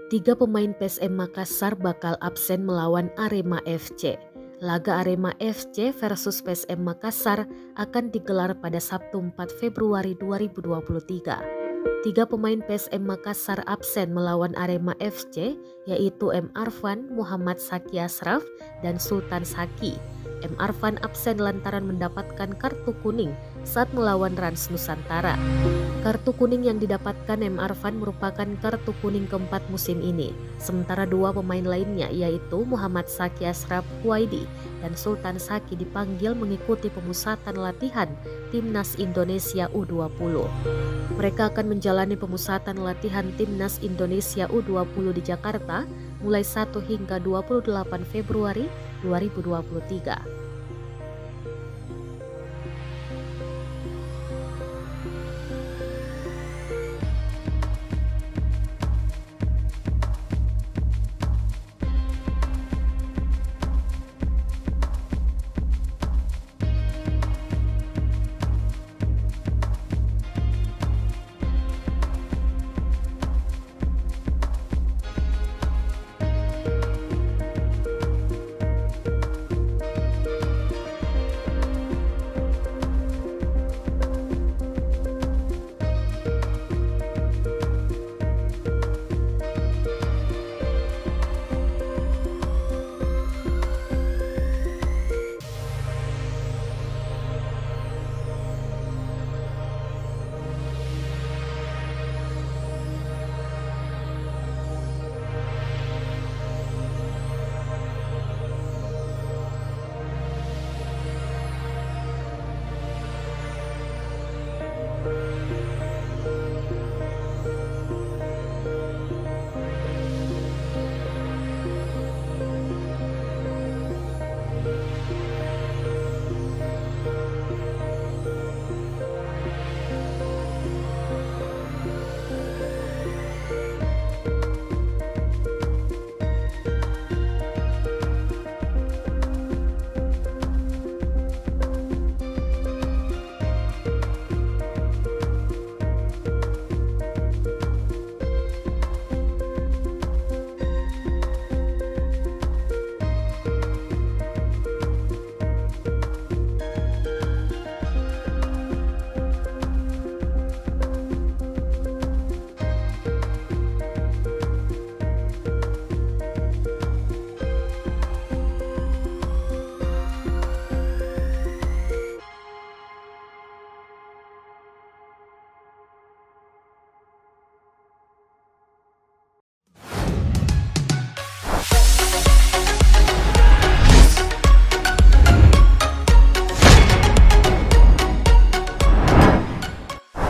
Tiga pemain PSM Makassar bakal absen melawan Arema FC. Laga Arema FC versus PSM Makassar akan digelar pada Sabtu 4 Februari 2023. Tiga pemain PSM Makassar absen melawan Arema FC, yaitu M. Arfan, Muhammad Saki Ashraf, dan Sultan Saki. M. Arfan absen lantaran mendapatkan kartu kuning saat melawan Rans Nusantara. Kartu kuning yang didapatkan M. Arfan merupakan kartu kuning keempat musim ini. Sementara dua pemain lainnya yaitu Muhammad Saki Ashraf Huwaidi dan Sultan Saki dipanggil mengikuti pemusatan latihan Timnas Indonesia U20. Mereka akan menjalani pemusatan latihan Timnas Indonesia U20 di Jakarta mulai 1 hingga 28 Februari 2023.